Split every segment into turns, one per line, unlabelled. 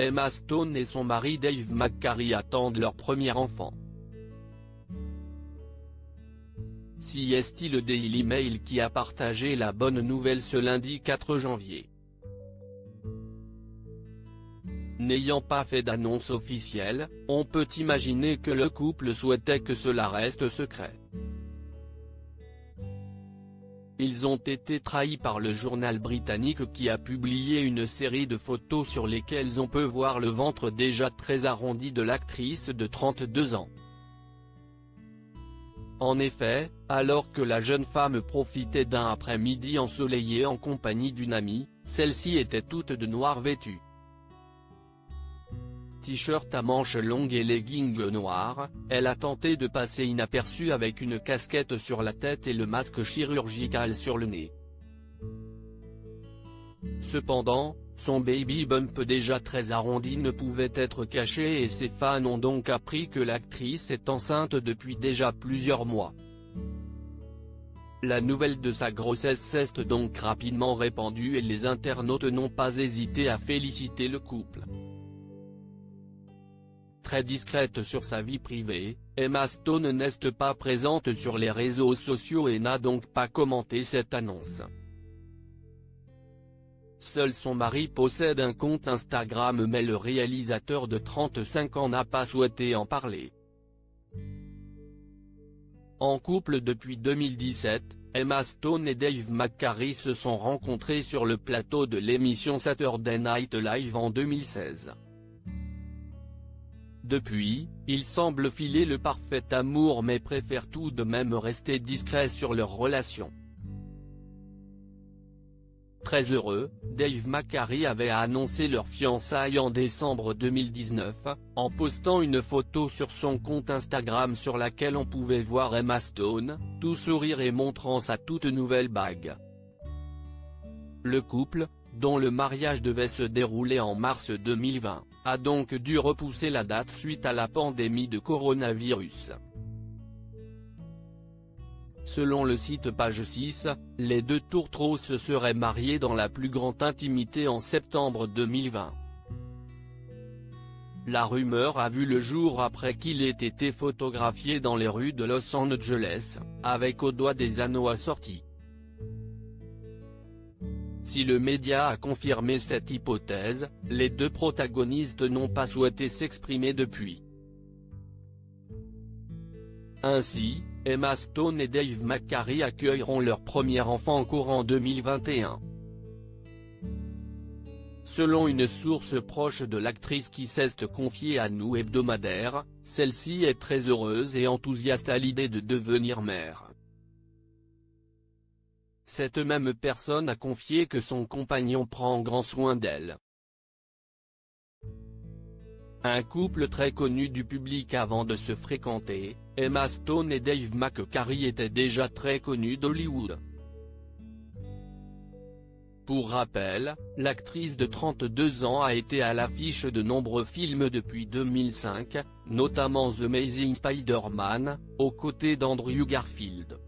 Emma Stone et son mari Dave McCary attendent leur premier enfant. CST le Daily Mail qui a partagé la bonne nouvelle ce lundi 4 janvier. N'ayant pas fait d'annonce officielle, on peut imaginer que le couple souhaitait que cela reste secret. Ils ont été trahis par le journal britannique qui a publié une série de photos sur lesquelles on peut voir le ventre déjà très arrondi de l'actrice de 32 ans. En effet, alors que la jeune femme profitait d'un après-midi ensoleillé en compagnie d'une amie, celle-ci était toute de noir vêtue. T-shirt à manches longues et leggings noirs, elle a tenté de passer inaperçue avec une casquette sur la tête et le masque chirurgical sur le nez. Cependant, son baby bump déjà très arrondi ne pouvait être caché et ses fans ont donc appris que l'actrice est enceinte depuis déjà plusieurs mois. La nouvelle de sa grossesse s'est donc rapidement répandue et les internautes n'ont pas hésité à féliciter le couple. Très discrète sur sa vie privée, Emma Stone n'est pas présente sur les réseaux sociaux et n'a donc pas commenté cette annonce. Seul son mari possède un compte Instagram mais le réalisateur de 35 ans n'a pas souhaité en parler. En couple depuis 2017, Emma Stone et Dave McCary se sont rencontrés sur le plateau de l'émission Saturday Night Live en 2016. Depuis, ils semblent filer le parfait amour mais préfèrent tout de même rester discrets sur leur relation. Très heureux, Dave McCary avait annoncé leur fiançailles en décembre 2019, en postant une photo sur son compte Instagram sur laquelle on pouvait voir Emma Stone, tout sourire et montrant sa toute nouvelle bague. Le couple, dont le mariage devait se dérouler en mars 2020, a donc dû repousser la date suite à la pandémie de coronavirus. Selon le site Page 6, les deux tourtereaux se seraient mariés dans la plus grande intimité en septembre 2020. La rumeur a vu le jour après qu'il ait été photographié dans les rues de Los Angeles, avec au doigt des anneaux assortis. Si le média a confirmé cette hypothèse, les deux protagonistes n'ont pas souhaité s'exprimer depuis. Ainsi, Emma Stone et Dave McCary accueilleront leur premier enfant courant 2021. Selon une source proche de l'actrice qui s'est confiée à Nous Hebdomadaire, celle-ci est très heureuse et enthousiaste à l'idée de devenir mère. Cette même personne a confié que son compagnon prend grand soin d'elle. Un couple très connu du public avant de se fréquenter, Emma Stone et Dave McCary étaient déjà très connus d'Hollywood. Pour rappel, l'actrice de 32 ans a été à l'affiche de nombreux films depuis 2005, notamment The Amazing Spider-Man, aux côtés d'Andrew Garfield.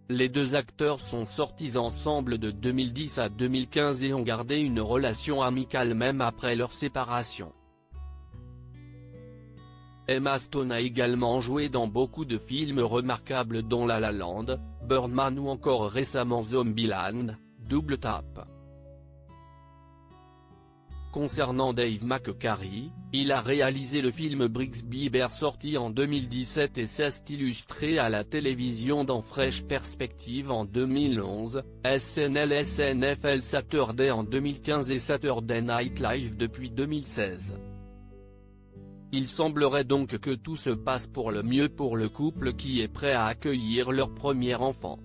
Les deux acteurs sont sortis ensemble de 2010 à 2015 et ont gardé une relation amicale même après leur séparation. Emma Stone a également joué dans beaucoup de films remarquables dont La La Land, Birdman ou encore récemment Zombieland, Double Tap. Concernant Dave McCary, il a réalisé le film Brigsby Bear sorti en 2017 et s'est illustré à la télévision dans Fresh Perspective en 2011, SNL SNFL Saturday en 2015 et Saturday Night Live depuis 2016. Il semblerait donc que tout se passe pour le mieux pour le couple qui est prêt à accueillir leur premier enfant.